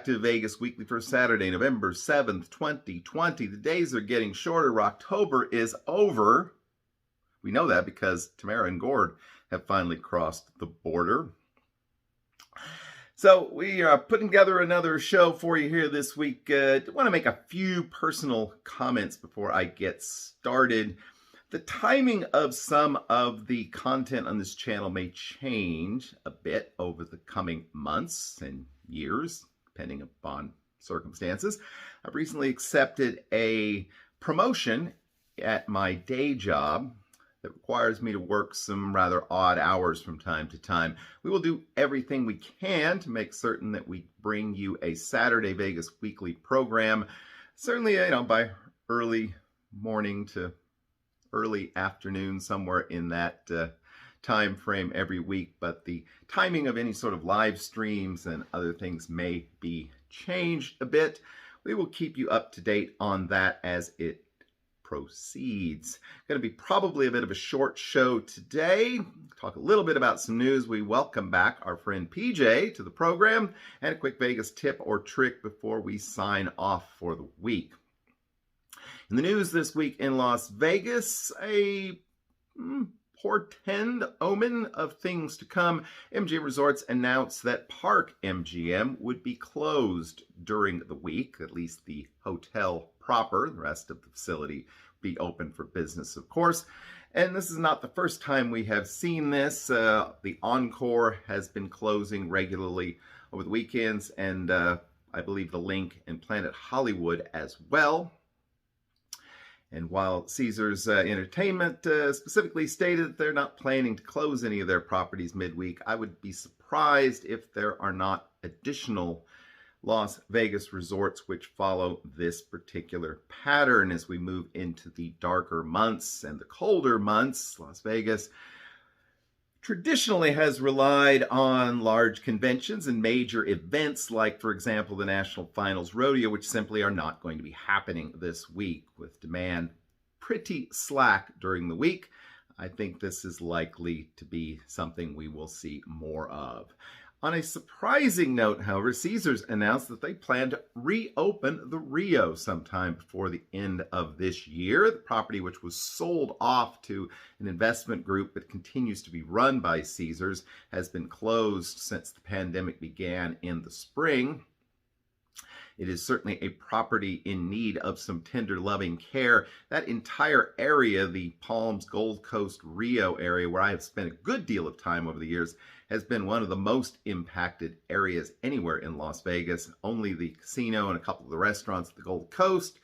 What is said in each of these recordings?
to Vegas Weekly for Saturday, November 7th, 2020. The days are getting shorter. October is over. We know that because Tamara and Gord have finally crossed the border. So we are putting together another show for you here this week. I want to make a few personal comments before I get started. The timing of some of the content on this channel may change a bit over the coming months and years, depending upon circumstances. I've recently accepted a promotion at my day job that requires me to work some rather odd hours from time to time. We will do everything we can to make certain that we bring you a Saturday Vegas Weekly program, certainly, by early morning to early afternoon, somewhere in that time frame every week, but the timing of any sort of live streams and other things may be changed a bit. We will keep you up to date on that as it proceeds. Going to be probably a bit of a short show today. Talk a little bit about some news. We welcome back our friend PJ to the program and a quick Vegas tip or trick before we sign off for the week. In the news this week in Las Vegas, a portend omen of things to come. MGM Resorts announced that Park MGM would be closed during the week, at least the hotel proper. The rest of the facility be open for business, of course. And this is not the first time we have seen this. The Encore has been closing regularly over the weekends, and I believe the Link and Planet Hollywood as well. And while Caesars Entertainment specifically stated that they're not planning to close any of their properties midweek, I would be surprised if there are not additional Las Vegas resorts which follow this particular pattern as we move into the darker months and the colder months. Las Vegas traditionally has relied on large conventions and major events like, for example, the National Finals Rodeo, which simply are not going to be happening this week, with demand pretty slack during the week. I think this is likely to be something we will see more of. On a surprising note, however, Caesars announced that they plan to reopen the Rio sometime before the end of this year. The property, which was sold off to an investment group that continues to be run by Caesars, has been closed since the pandemic began in the spring. It is certainly a property in need of some tender, loving care. That entire area, the Palms, Gold Coast, Rio area, where I have spent a good deal of time over the years, has been one of the most impacted areas anywhere in Las Vegas. Only the casino and a couple of the restaurants at the Gold Coast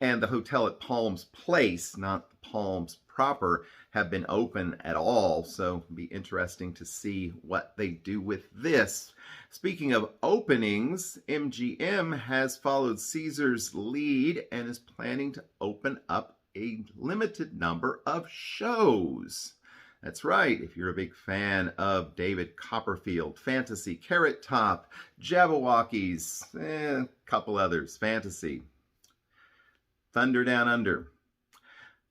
and the hotel at Palms Place, not the Palms proper, have been open at all. So it'll be interesting to see what they do with this. Speaking of openings, MGM has followed Caesars' lead and is planning to open up a limited number of shows. That's right, if you're a big fan of David Copperfield, Fantasy, Carrot Top, Jabberwockies, a couple others, Fantasy, Thunder Down Under.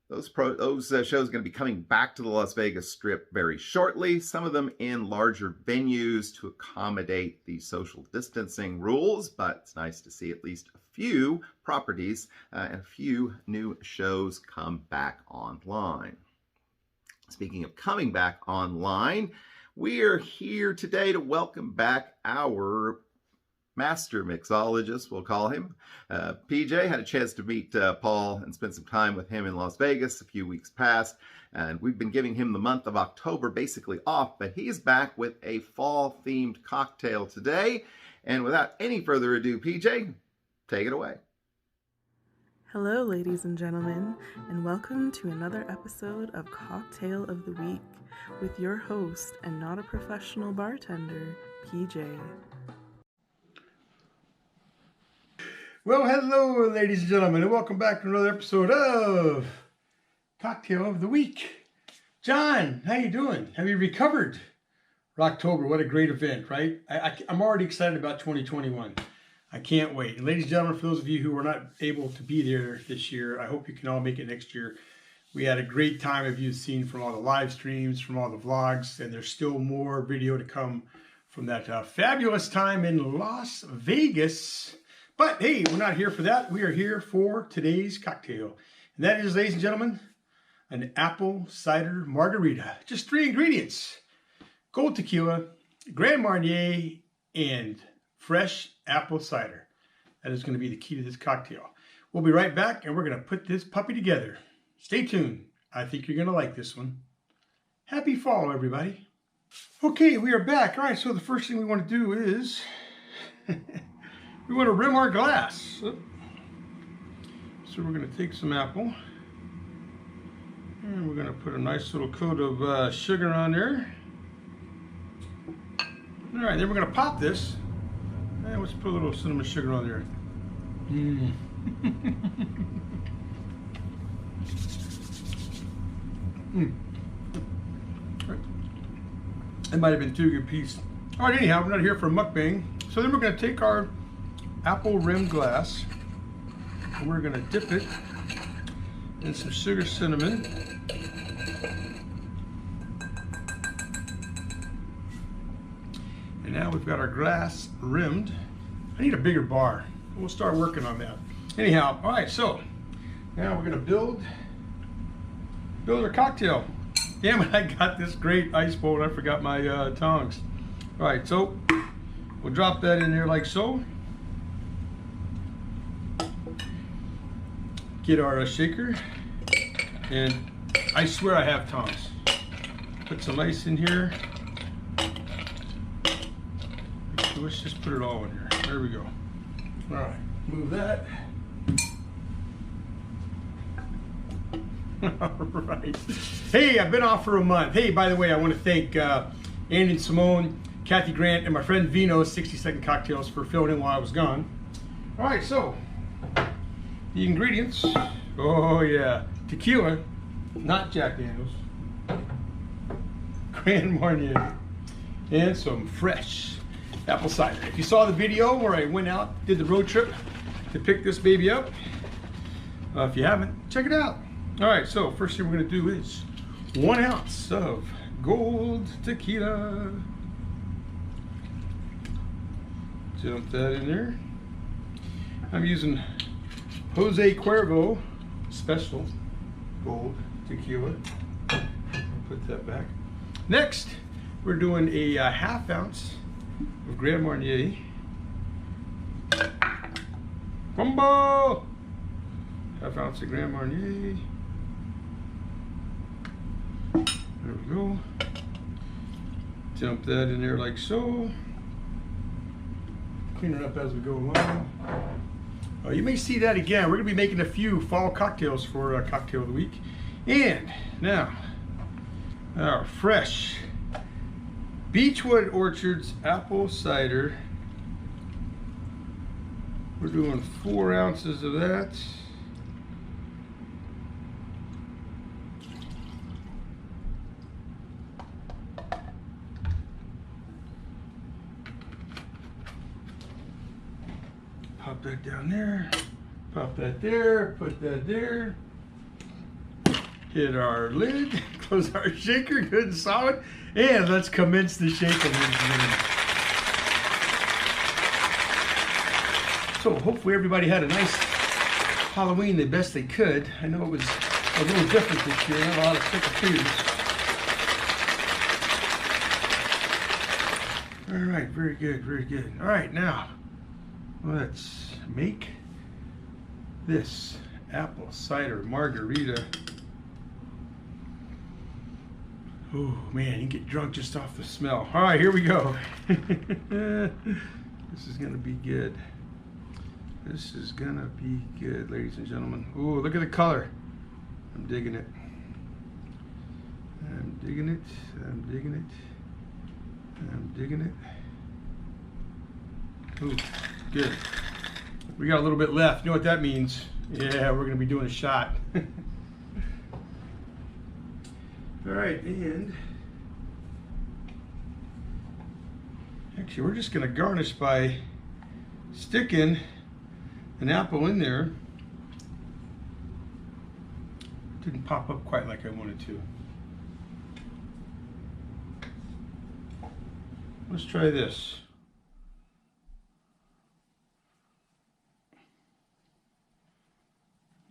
Those shows are going to be coming back to the Las Vegas Strip very shortly, some of them in larger venues to accommodate the social distancing rules, but it's nice to see at least a few properties and a few new shows come back online. Speaking of coming back online, we are here today to welcome back our master mixologist, we'll call him. PJ had a chance to meet Paul and spend some time with him in Las Vegas a few weeks past, and we've been giving him the month of October basically off, but he's back with a fall-themed cocktail today. And without any further ado, PJ, take it away. Hello, ladies and gentlemen, and welcome to another episode of Cocktail of the Week with your host and not a professional bartender, PJ. Well, hello, ladies and gentlemen, and welcome back to another episode of Cocktail of the Week. John, how you doing? Have you recovered? For October, what a great event, right? I'm already excited about 2021. I can't wait. And ladies and gentlemen, for those of you who were not able to be there this year, I hope you can all make it next year. We had a great time, as you've seen from all the live streams, from all the vlogs, and there's still more video to come from that fabulous time in Las Vegas. But hey, we're not here for that. We are here for today's cocktail. And that is, ladies and gentlemen, an apple cider margarita. Just 3 ingredients: gold tequila, Grand Marnier, and fresh apple cider. That is going to be the key to this cocktail. We'll be right back, and we're going to put this puppy together. Stay tuned. I think you're going to like this one. Happy fall, everybody. Okay, we are back. All right, so the first thing we want to do is we want to rim our glass. So we're going to take some apple, and we're going to put a nice little coat of sugar on there. All right, then we're going to pop this. And let's put a little cinnamon sugar on there. That might have been too good piece. All right, anyhow, we're not here for a mukbang. So then we're going to take our apple rim glass and we're going to dip it in some sugar cinnamon. And now we've got our glass rimmed. I need a bigger bar. We'll start working on that. Anyhow, all right, so now we're going to build our cocktail. Damn it, I got this great ice bowl and I forgot my tongs. All right, so we'll drop that in there like so. Get our shaker, and I swear I have tongs. Put some ice in here. Let's just put it all in here. There we go. All right, move that. All right. Hey, I've been off for a month. Hey, by the way, I want to thank Andy and Simone, Kathy Grant, and my friend Vino, 60-Second Cocktails, for filling in while I was gone. All right, so the ingredients. Oh yeah, tequila, not Jack Daniels, Grand Marnier, and some fresh apple cider. If you saw the video where I went out, did the road trip to pick this baby up, if you haven't, check it out. All right, so first thing we're going to do is 1 ounce of gold tequila. Dump that in there. I'm using Jose Cuervo Special Gold Tequila. Put that back. Next, we're doing a 1/2 ounce of Grand Marnier. Combo! 1/2 ounce of Grand Marnier. There we go. Dump that in there like so. Clean it up as we go along. You may see that again. We're going to be making a few fall cocktails for Cocktail of the Week. And now, our fresh Beechwood Orchards apple cider. We're doing 4 ounces of that. Pop that down there, pop that there, put that there. Hit our lid, close our shaker good and solid, and let's commence the shaking. So hopefully everybody had a nice Halloween the best they could. I know it was a little different this year, not a lot of trick-or-treaters. All right, very good, very good. All right, now let's make this apple cider margarita. Oh man, you get drunk just off the smell. All right, here we go. This is gonna be good. This is gonna be good, ladies and gentlemen. Oh, look at the color. I'm digging it. I'm digging it. I'm digging it. I'm digging it. Ooh, good. We got a little bit left. You know what that means? Yeah, we're gonna be doing a shot. All right, and actually we're just gonna garnish by sticking an apple in there. Didn't pop up quite like I wanted to. Let's try this.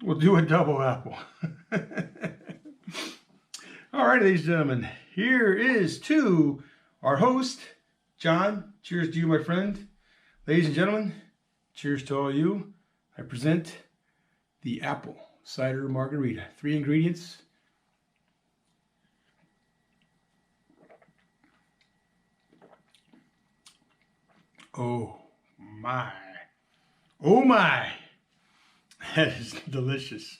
We'll do a double apple. All right, ladies and gentlemen, here is to our host, John. Cheers to you, my friend. Ladies and gentlemen, cheers to all you. I present the apple cider margarita. 3 ingredients. Oh my. Oh my. That is delicious.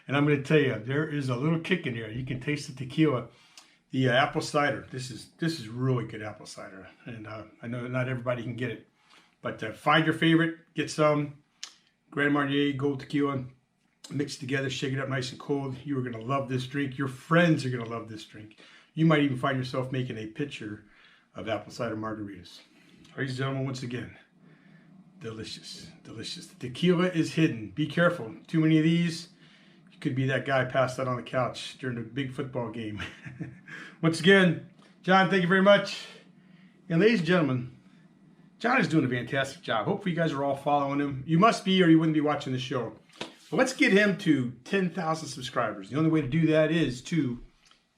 And I'm going to tell you, there is a little kick in here. You can taste the tequila, the apple cider. This is really good apple cider. And I know not everybody can get it. But find your favorite, get some Grand Marnier Gold Tequila, mix it together, shake it up nice and cold. You are going to love this drink. Your friends are going to love this drink. You might even find yourself making a pitcher of apple cider margaritas. Ladies and gentlemen, once again, delicious, delicious. The tequila is hidden. Be careful. Too many of these, you could be that guy passed out on the couch during a big football game. Once again, John, thank you very much. And ladies and gentlemen, John is doing a fantastic job. Hopefully you guys are all following him. You must be, or you wouldn't be watching the show. But let's get him to 10,000 subscribers. The only way to do that is to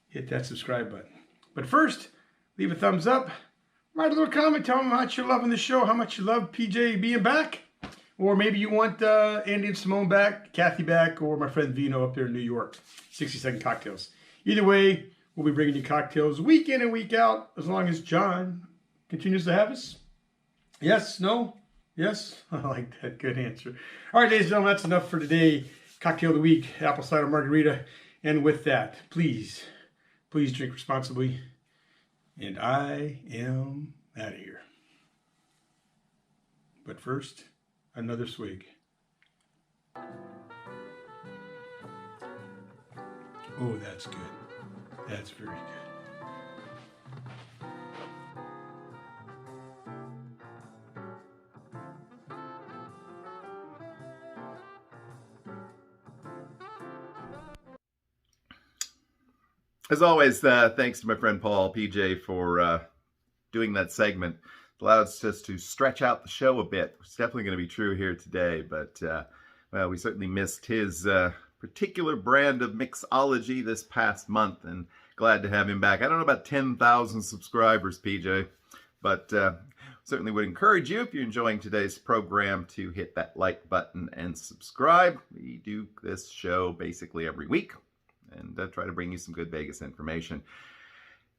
hit that subscribe button. But first, leave a thumbs up. Write a little comment. Tell him how much you're loving the show, how much you love PJ being back. Or maybe you want Andy and Simone back, Kathy back, or my friend Vino up there in New York. 60-second cocktails. Either way, we'll be bringing you cocktails week in and week out, as long as John continues to have us. Yes? No? Yes? I like that. Good answer. All right, ladies and gentlemen, that's enough for today. Cocktail of the week, apple cider margarita. And with that, please drink responsibly. And I am out of here. But first, another swig. Oh, that's good. That's very good. As always, thanks to my friend Paul, PJ, for doing that segment. It allows us to stretch out the show a bit. It's definitely going to be true here today, but well, we certainly missed his particular brand of mixology this past month, and glad to have him back. I don't know about 10,000 subscribers, PJ, but certainly would encourage you, if you're enjoying today's program, to hit that like button and subscribe. We do this show basically every week, and try to bring you some good Vegas information.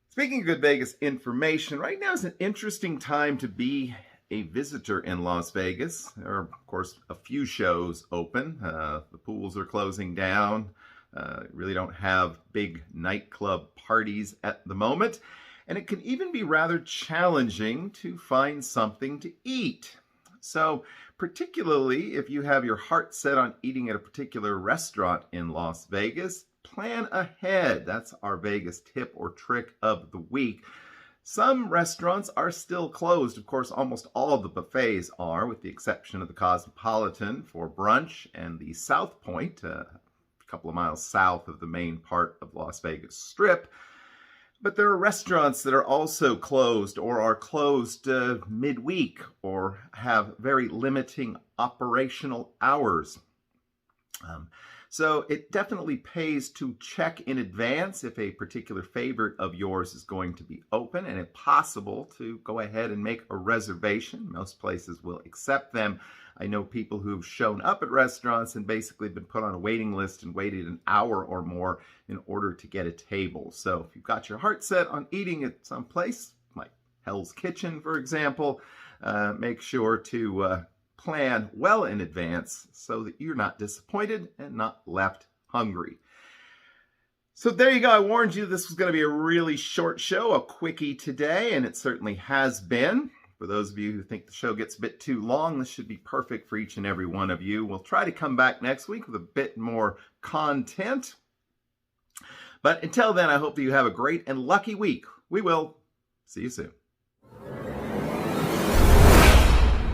Speaking of good Vegas information, right now is an interesting time to be a visitor in Las Vegas. There are, of course, a few shows open. The pools are closing down. Really don't have big nightclub parties at the moment. And it can even be rather challenging to find something to eat. So, particularly if you have your heart set on eating at a particular restaurant in Las Vegas, plan ahead. That's our Vegas tip or trick of the week. Some restaurants are still closed. Of course, almost all of the buffets are, with the exception of the Cosmopolitan for brunch and the South Point, a couple of miles south of the main part of Las Vegas Strip. But there are restaurants that are also closed or are closed midweek or have very limiting operational hours. So it definitely pays to check in advance if a particular favorite of yours is going to be open, and if possible, to go ahead and make a reservation. Most places will accept them. I know people who've shown up at restaurants and basically been put on a waiting list and waited an hour or more in order to get a table. So if you've got your heart set on eating at some place, like Hell's Kitchen, for example, make sure to plan well in advance so that you're not disappointed and not left hungry. So there you go. I warned you this was going to be a really short show, a quickie today, and it certainly has been. For those of you who think the show gets a bit too long, this should be perfect for each and every one of you. We'll try to come back next week with a bit more content. But until then, I hope that you have a great and lucky week. We will see you soon.